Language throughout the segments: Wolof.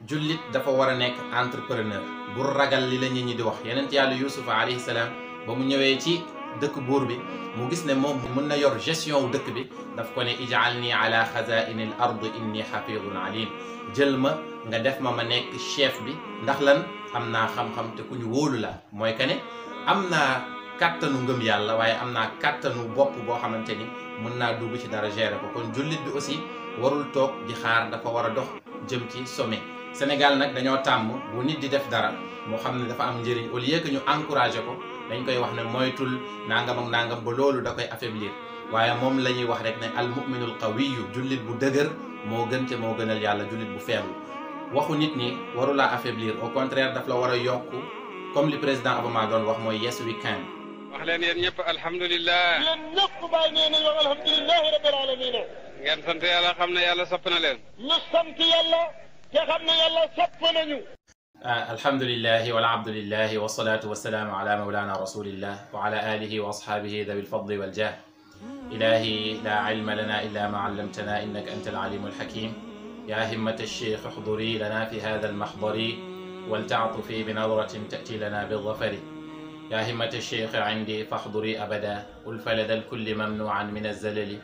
jullit dafa war a nekk entrepreneur bu ragal li la nit ñi di wax. yeneen yàlla Yuusufa alayhi salaam ba mu ñëwee ci dëkk buur bi mu gis ne moom mën na yor gestion wu dëkk bi daf ko ne ij'alni ala xazaini l ard inni xafidun alim, jël ma nga def ma nekk chef bi ndax lan am naa xam-xam te ku ñu wóolu la. mooy que ne am naa kàttanu ngëm yàlla waaye am naa kàttanu bopp boo xamante ni mën naa dugg ci dara gérer ko. kon jullit bi aussi warul toog di xaar, dafa war a dox jëm ci sommet. Sénégal nag dañoo tàmm bu nit di def dara moo xam ne dafa am njëriñ, au lieu que ñu encouragé ko dañ koy wax ne moytul nangam ak nangam ba loolu da koy affaiblir. waaye moom la ñuy wax rek ne al muminul qawiyu, jullit bu dëgër moo gën te moo gënal yàlla jullit bu faible. waxu nit ñi warulaa affaiblir, au contraire daf la war a yokk, comme li président Obama doon wax mooy yes we can. wax leen yéen ñëpp alhamdulilah. yéen ñëpp bàyyi nee nañ wax alhamdulilahi rabbil alamin. ngeen sant yàlla xam ne yàlla sopp na leen. ñu sant yàlla te xam ne yàlla sopp nañu. alhamdulilahi walabdulilahi wasalaatu wasalaamu ala mawlana rasulillah wa ala alihi wa ashaabihi dawi lfadli waljah. ilahi la ilma lana illa ma allamtana innaka anta alalimu alhakim. ya himmat alcheikh uxduri lana fi hada almaxdari waltaatufi binadaratin tati lana bildafari. يا همة الشيخ عندي فاحضري أبدا ألفلد الكل ممنوعا من الزلل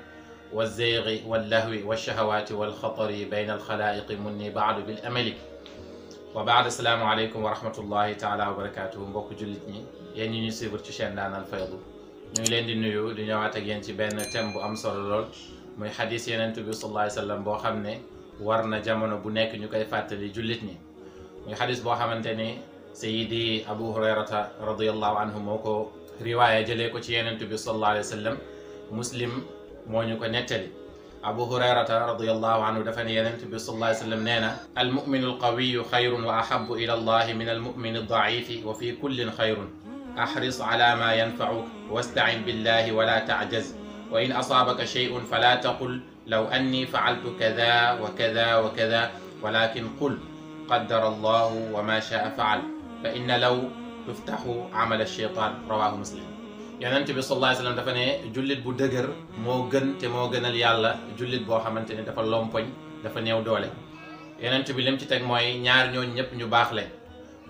والزيغ واللهو والشهوات والخطر بين الخلائق مني بعد بالأمل وبعد. السلام عليكم ورحمة الله تعالى وبركاته. mbokk jullit ñi yéen ñi ñu suivre ci chaîne Ndaanal Faydu ñu ngi leen di nuyu di ñëwaat ak yéen ci benn thème bu am solo lool muy xadis Yonent bi sallallahu alayhi wa sallam boo xam ne war na jamono bu nekk ñu koy fàttali jullit ñi. muy xadis boo xamante ni Sayyidi Abu Hurayrata radiyallahu anhu moo ko riwaaya jëlee ko ci Yonent bi sallallahu alayhi wa sallam. Muslim moo ñu ko nettali. Abu Hurayrata radiyallahu anhu dafa ne Yonent bi sallallahu alayhi wa sallam nee na almuminu alqawiyu xayrun wa ahabu ila allahi min almumini aldaifi wa fi kullin xayrun axris ala ma yanfacuk wastain billahi wala tacjaz wa in asaabaka shay'un fala taqul law anni facaltu kada wa kada wa kada walakin qul qaddara allahu wa ma shaa facal fa inna law tuftaxu amal alcheytaan rawahu muslim. Yonent bi sallallahu alayhi wa sallam dafa ne jullit bu dëgër moo gën te moo gënal yàlla jullit boo xamante ne dafa lompoñ dafa néew doole. Yonent bi lim ci teg mooy ñaar ñooñu ñëpp ñu baax leen.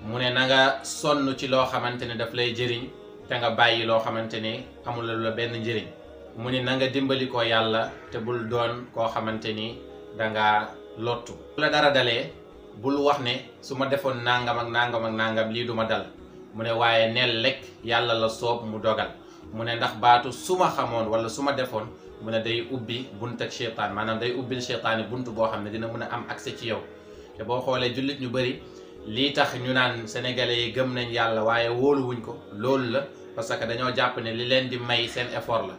mu ne na nga sonn ci loo xamante ne daf lay jëriñ te nga bàyyi loo xamante ne amul la benn njëriñ. mu ne na nga dimbali ko yàlla te bul doon koo xamante ni danga lottu. bu la dara dalee bul wax ne su ma defoon nangam ak nangam ak nangam lii du ma dal. mu ne waaye neel lekk yàlla la soob mu dogal. mu ne ndax baatu su ma xamoon wala su ma defoon mu ne day ubbi bunt ak cheytaan, maanaam day ubbil cheytaan bunt boo xam ne dina mën a am accès ci yow. te boo xoolee jullit ñu bëri lii tax ñu naan sénégalais yi gëm nañ yàlla waaye wóoluwuñ ko loolu la, parce que dañoo jàpp ne li leen di may seen effort la.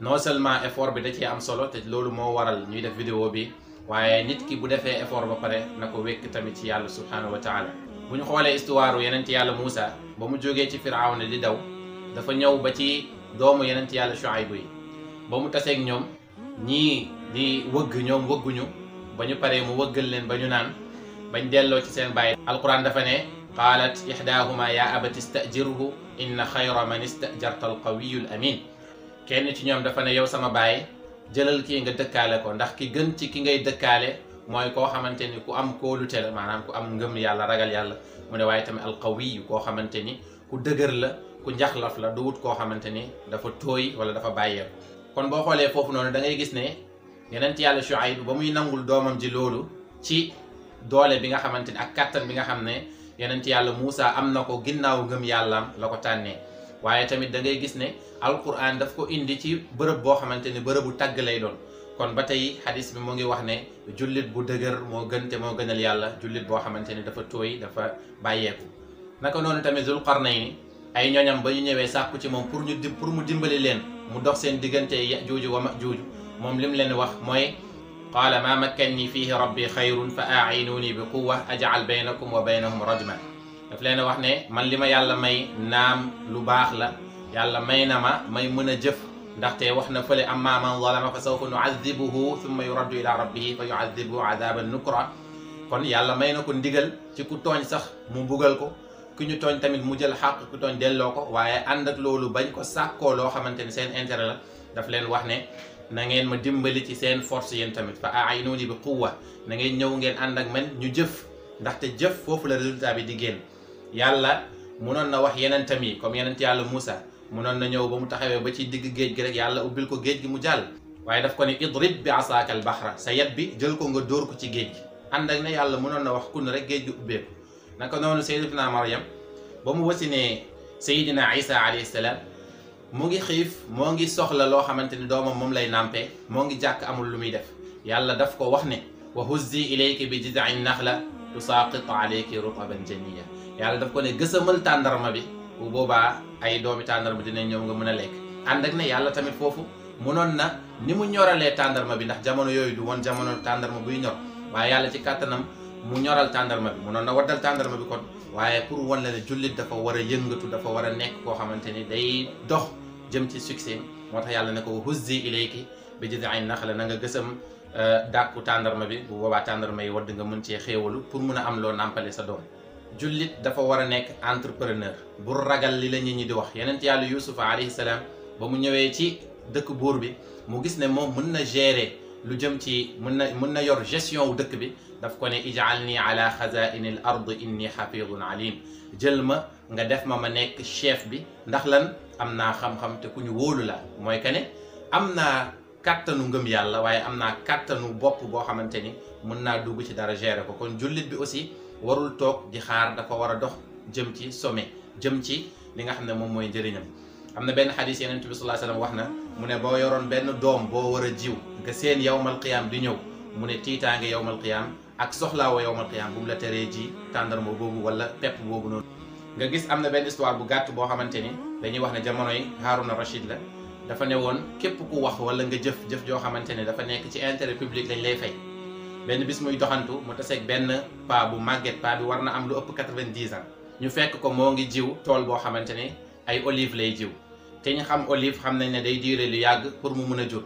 non seulement effort bi da ciy am solo te loolu moo waral ñuy def vidéo bi, waaye nit ki bu defee effort ba pare na ko wékk tamit ci yàlla subhanahu wa taala. bu ñu xoolee histoire yeneen yàlla Muusa ba mu jógee ci Firawna di daw dafa ñëw ba ci doomu yeneen yàlla Shuayb yi ba mu taseeg ñoom ñii di wëgg ñoom wëgguñu ba ñu paree mu wëggal leen ba ñu naan bañ delloo ci seen bàyyi. alquran dafa ne qaalat ihdaahuma ya abati istajirhu inna xayra man istajarta alqawiyu al amin. kenn ci ñoom dafa ne yow sama baay jëlal kii nga dëkkaale ko ndax ki gën ci ki ngay dëkkaale mooy koo xamante ni ku am kóolute la, maanaam ku am ngëm yàlla ragal yàlla. mu ne waaye tamit alqawiyu koo xamante ni ku dëgër la, ku njaxlaf la, du wut koo xamante ni dafa tooy wala dafa bàyyeeku. kon boo xoolee foofu noonu da ngay gis ne yonent yàlla Shuayb ba muy nangul doomam ji loolu ci doole bi nga xamante ni ak kattan bi nga xam ne yonent yàlla Muusa am na ko ginnaaw ngëm yàllaam la ko tànnee. waaye tamit da ngay gis ne alquran daf ko indi ci bërëb boo xamante ni bërëbu tàgg lay doon. kon ba tey hadis bi mu ngi wax ne jullit bu dëgër moo gën te moo gënal yàlla jullit boo xamante ni dafa tooy dafa bàyyeeku. naka noonu tamit Zul Qarnayni ay ñoñam ba ñu ñëwee sàkku ci moom pour mu dimbali leen mu dox seen diggante Yajuuj wa Majuuj, moom lim leen wax mooy qaala maa makkanni fiihi rabbi xayrun fa aa'inuuni bi quwwa aj'al baynakum wa baynahum rajma. daf leen wax ne man li ma yàlla may naam lu baax la, yàlla may na ma may mën a jëf, ndaxte wax na fële amma man zalama fa sawfa nu'adhibuhu thumma yuraddu ila rabbihi fa yu'adhibuhu 'adhaban nukra. kon yàlla may na ko ndigal ci ku tooñ sax mu bugal ko, ku ñu tooñ tamit mu jël xàq ku tooñ delloo ko. waaye ànd ak loolu bañ ko sàkkoo loo xamante ni seen intérêt la, daf leen wax ne na ngeen ma dimbali ci seen force yéen tamit fa a'inuni bi quwwa, na ngeen ñëw ngeen ànd ak man ñu jëf ndaxte jëf foofu la résultat bi di génn. yàlla munoon na wax yenentam yi comme yenent yàlla Moussa munoon na ñëw ba mu taxawee ba ci digg géej gi rek yàlla ubbil ko géej gi mu jàll, waaye daf ko ne idrib bi asaaka al bahra, sa yat bi jël ko nga dóor ko ci géej gi. ànd ak ne yàlla munoon na wax kun rek géej gi ubbeeku. naka noonu sayyidatuna Maryam ba mu wasinee Seydina Isa alayhi salaam mu ngi xiif moo ngi soxla loo xamante ni doomam moom lay nàmpee, moo ngi jàkk amul lu muy def. yàlla daf ko wax ne wa huzzi ilayki bi jid'in naxla tusaaqit alayki rutaban janiyya. yàlla daf ko ne gësamal tàndarma bi, bu boobaa ay doomi tàndarma dinañ ñëw nga mën a lekk. ànd ak ne yàlla tamit foofu munoon na ni mu ñoralee tàndarma bi, ndax jamono yooyu du woon jamono tàndarma buy ñor, waaye yàlla ci kàttanam mu ñoral tàndarma bi, munoon na waddal tàndarma bi kon. waaye pour wan la ne jullit dafa war a yëngatu, dafa war a nekk koo xamante ni day dox jëm ci succès. moo tax yàlla ne ko huzzi ilayki bi jid'in naxla, na nga gësam dàkku tàndarma bi, bu boobaa tàndarma yi wadd nga mën cee xéewalu pour mun a am loo nàmpale sa doom. jullit dafa war a nekk entrepreneur, bu ragal li la nit ñi di wax. yeneen yàlla Yuusufa alayhi salaam ba mu ñëwee ci dëkk buur bi mu gis ne moom mën na gérer lu jëm ci mën na yor gestion wu dëkk bi, daf ko ne ij'alni ala xazaini l ard inni xafidun alim, jël ma nga def ma nekk chef bi, ndax lan am naa xam-xam te ku ñu wóolu la. mooy que ne am naa kàttanu ngëm yàlla, waaye am naa kàttanu bopp boo xamante ni mën naa dugg ci dara gérer ko. kon jullit bi aussi warul toog di xaar, dafa war a dox jëm ci sommet, jëm ci li nga xam ne moom mooy njëriñam. am na benn xadis Yonent bi sallallahu alayhi wasallam wax na mu ne boo yoroon benn doom boo war a jiw nga seen yawmal qiyaam di ñëw, mu ne tiitaange yawmal qiyaam ak soxlaawo yawmal qiyaam bu mu la teree ji tàndarma boobu wala pepp boobu noonu. nga gis am na benn histoire bu gàtt boo xamante ni dañuy wax ne jamono yi Haaruna Rashid la, dafa ne woon képp ku wax wala nga jëf joo xamante ne dafa nekk ci intérêt public lañ lay fay. benn bis muy doxantu mu taseeg benn paa bu màgget, paa bi war na am lu ëpp 90 ans. ñu fekk ko moo ngi jiw tool boo xamante ne ay olive lay jiw, te ñu xam olive xam nañ ne day durer lu yàgg pour mu mun a jur.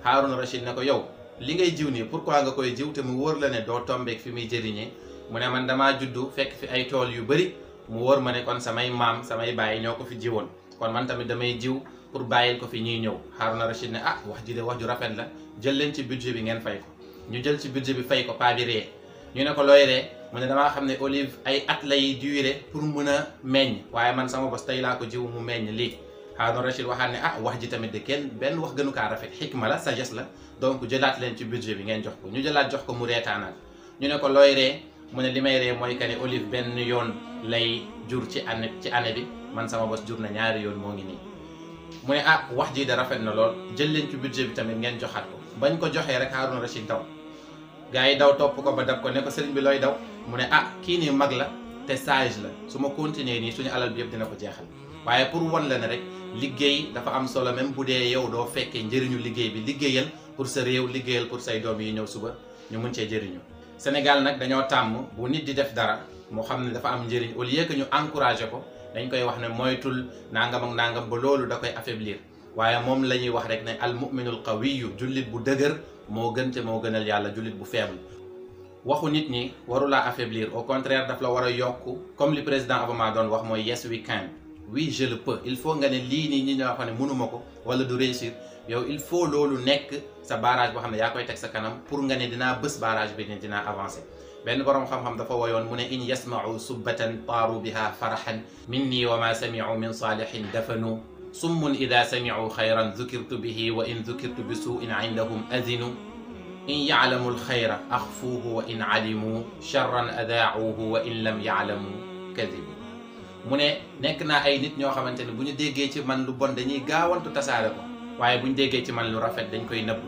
Haaruna Rashid ne ko yow li ngay jiw nii pourquoi nga koy jiw te mu wóor la ne doo tombeek fi muy jëriñee. mu ne man damaa juddu fekk fi ay tool yu bëri, mu wóor ma ne kon samay maam samay baay ñoo ko fi jiwoon, kon man tamit damay jiw pour bàyyil ko fi ñuy ñëw. Haaruna Rashid ne ah wax ji de wax ju rafet la, jël leen ci budget bi ngeen fay ko. ñu jël ci budget bi fay ko, paa bi ree. ñu ne ko looy ree? mu ne damaa xam ne olive ay at lay durer pour mun a meññ, waaye man sama bos tey laa ko jiw mu meññ lii. Haaruna Rashid waxaat ne ah wax ji tamit de kenn benn wax gënu kaa rafet, xikma la, sagesse la, donc jëlaat leen ci budget bi ngeen jox ko. ñu jëlaat jox ko mu reetaanaat. ñu ne ko looy ree? mu ne li may ree mooy que ne olive benn yoon lay jur ci année bi, man sama bos jur na 2 yoon moo ngi nii. mu ne ah wax ji de rafet na lool, jël leen ci budget bi tamit ngeen joxaat ko. bañ ko joxee rek Haaruna Rashid daw, gars yi daw topp ko ba dab ko ne ko sëriñ bi looy daw? mu ne ah kii nii mag la te sage la, su ma continuer nii suñu alal bi yëpp dina ko jeexal. waaye pour wan la ne rek liggéey dafa am solo, même bu dee yow doo fekkee njëriñu liggéey bi, liggéeyal pour sa réew, liggéeyal pour say doom yi ñëw suba ñu mun cee jëriñu. Sénégal nag dañoo tàmm bu nit di def dara moo xam ne dafa am njëriñ, au lieu que ñu encouragé ko dañ koy wax ne moytul nangam ak nangam, ba loolu da koy affaiblir. waaye moom la ñuy wax rek ne al muminul qawiyu, jullit bu dëgër moo gën te moo gënal yàlla jullit bu faible. waxu nit ñi warulaa affaiblir, au contraire daf la war a yokk, comme li président Obama doon wax mooy yes we can, oui je le peux. il faut nga ne lii nii ñi ñoo xam ne mënuma ko wala du réussir, yow il faut loolu nekk sa barrage boo xam ne yaa koy teg sa kanam pour nga ne dinaa bës barrage bi ne dinaa avancer. benn borom xam-xam dafa woyoon mu ne in yasma'u subbatan taaru biha farahan minni wa ma sami'u min salihin dafanu summun ida sami'u xayran dhukirtu bihi wa in dhukirtu bi su'in indahum adinu in ya'lamu alxayra axfuuhu wa in alimu charran adaa'uuhu wa in lam ya'lamu kadibu. mu ne nekk naa ay nit ñoo xamante ne bu ñu déggee ci man lu bon dañuy gaawantu tasaare ko, waaye bu ñu déggee ci man lu rafet dañ koy nëbb.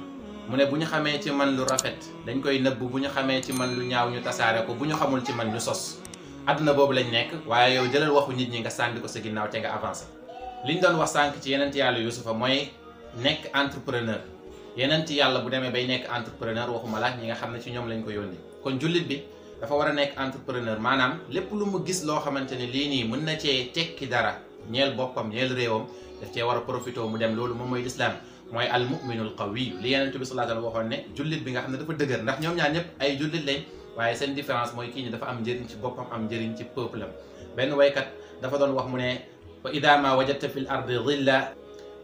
mu ne bu ñu xamee ci man lu rafet dañ koy nëbb, bu ñu xamee ci man lu ñaaw ñu tasaare ko, bu ñu xamul ci man ñu sos. adduna boobu lañ nekk, waaye yow jëlal waxu nit ñi nga sànni ko sa ginnaaw te nga avancé. liñ doon wax sànq ci yeneen yàlla Yuusufa mooy nekk entrepreneur. yeneen yàlla bu demee bay nekk entrepreneur waxuma la ñi nga xam ne ci ñoom lañ ko yónni. kon jullit bi dafa war a nekk entrepreneur, maanaam lépp lu mu gis loo xamante ne lii nii mën na cee tekki dara ñeel boppam ñeel réewam daf cee war a profité mu dem. loolu moom mooy lislaam, mooy al muminul qawiyu li Yonent bi sallallahu alayhi wa sallam waxoon ne jullit bi nga xam ne dafa dëgër, ndax ñoom ñaar ñëpp ay jullit lañ, waaye seen différence mooy kii ni dafa am njëriñ ci boppam am njëriñ ci peuple am. benn waykat dafa doon wax mu ne fa ida ma wajadta fi l ardi dhilla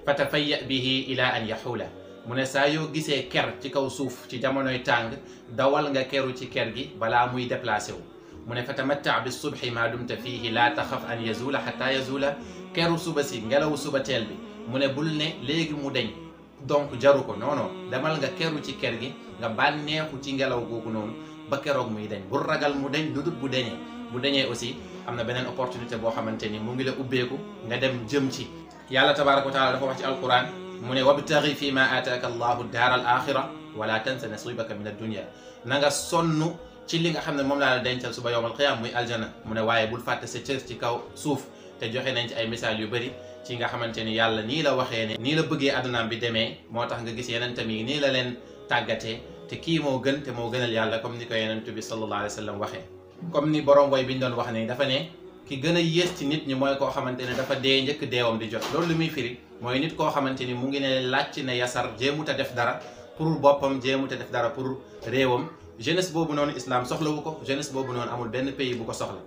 fatafayya bihi ila an yaxuula. mu ne saa yoo gisee ker ci kaw suuf ci jamonoy tàng dawal nga keru ci ker gi balaa muy déplacé wu. mu ne fa tamatta bi subhi ma dumta fihi la taxaf an yazula xata yazula keru suba si ngelawu suba teel bi mu ne bul ne léegi mu deñ donc jaru ko non non demal nga keru ci ker gi nga bànneexu ci ngelaw googu noonu ba keroog muy deñ bul ragal mu deñ lu dul bu deñee aussi am na beneen opportunité boo xamante ni mu ngi la ubbeeku nga dem jëm ci yàlla tabaraka wa taala dafa wax ci alquran mu ne wabtaghi fi ma ataaka allahu daar al axira wala tansa nasibaka min addunia na nga sonn ci li nga xam ne moom laa la dencal suba yowmal qiyaam muy aljana mu ne waaye bul fàtte sa cër ci kaw suuf te joxe nañ ci ay misaal yu bëri ci nga xamante ni yàlla nii la waxee ne nii la bëggee addunaam bi demee moo tax nga gis yeneen tamit nii la leen tàggatee te kii moo gën te moo gënal yàlla comme ni ko yenentu bi sallallahu alayhi wa sallam waxee comme ni borom woy bi ñu doon wax ne dafa ne ki gën a yées ci nit ñi mooy koo xamante ne dafa dee njëkk deewam di jot loolu lu muy firi mooy nit koo xamante ni mu ngi ne làcc ne yasar jéemut a def dara pour boppam jéemut a def dara pour réewam jeunesse boobu noonu islam soxlawu ko jeunesse boobu noonu amul benn pays bu ko soxla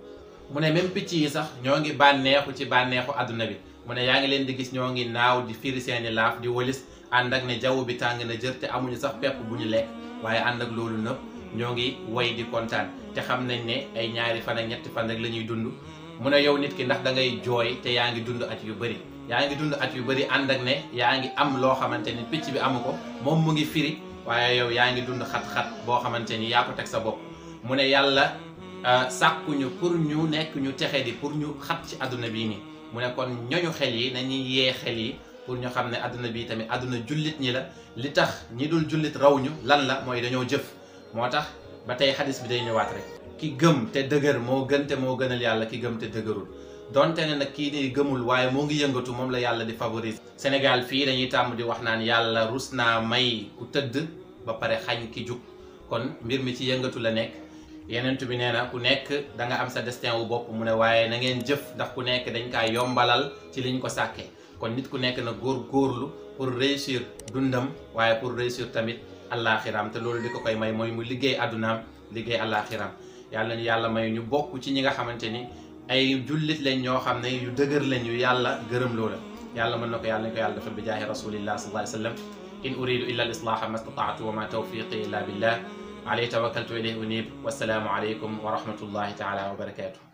mu ne même picc yi sax ñoo ngi bànneexu ci bànneexu adduna bi mu ne yaa ngi leen di gis ñoo ngi naaw di firi seeni laaf di wëlis ànd ak ne jaww bi tàng na jër te amuñu sax pepp bu ñu lekk waaye ànd ak loolu nëpp ñoo ngi woy di kontaan te xam nañ ne ay ñaari fan ak ñetti fan rek la ñuy dund mu ne yow nit ki ndax da ngay jooy te yaa ngi dund at yu bëri yaa ngi dund at yu bëri ànd ak ne yaa ngi am loo xamante ni picc bi amu ko moom mu ngi firi waaye yow yaa ngi dund xat-xat boo xamante ni yaa ko teg sa bopp mu ne yàlla sàkkuñu pour ñu nekk ñu texe di pour ñu xat ci adduna bii nii mu ne kon ñoñu xel yi nañuy yee xel yi pour ñu xam ne adduna bii tamit adduna jullit ñi la li tax ñi dul jullit raw ñu lan la mooy dañoo jëf moo tax ba tey xadis bi day ñëwaat rek ki gëm te dëgër moo gën te moo gënal yàlla ki gëm te dëgërul donte ne nag kii ni gëmul waaye moo ngi yëngatu moom la yàlla di favoriser Sénégal fii dañuy tàmm di wax naan yàlla rus naa may ku tëdd ba pare xañ ki jug kon mbir mi ci yëngatu la nekk yenentu bi nee na ku nekk da nga am sa destin wu bopp mu ne waaye na ngeen jëf ndax ku nekk dañ kaa yombalal ci liñ ko sàkkee kon nit ku nekk na góorgóorlu pour réussir dundam waaye pour réussir tamit àllaaxiraam te loolu di ko koy may mooy mu liggéey addunaam liggéey àllaaxiraam yàlla ñu yàlla may ñu bokk ci ñi nga xamante ni ay jullit lañ ñoo xam ne yu dëgër lañ yu yàlla gërëm loola yàlla mën na ko yàlla ñu ko yàlla defal bi jaahi rasulillah sallallahu alayhi wa sallam in uridu illa al islaha ma stata'tu wa ma tawfiqi illa billah alayhi tawakkaltu ilayhi unib wassalaamu alaykum wa rahmatullahi taala wa barakatuh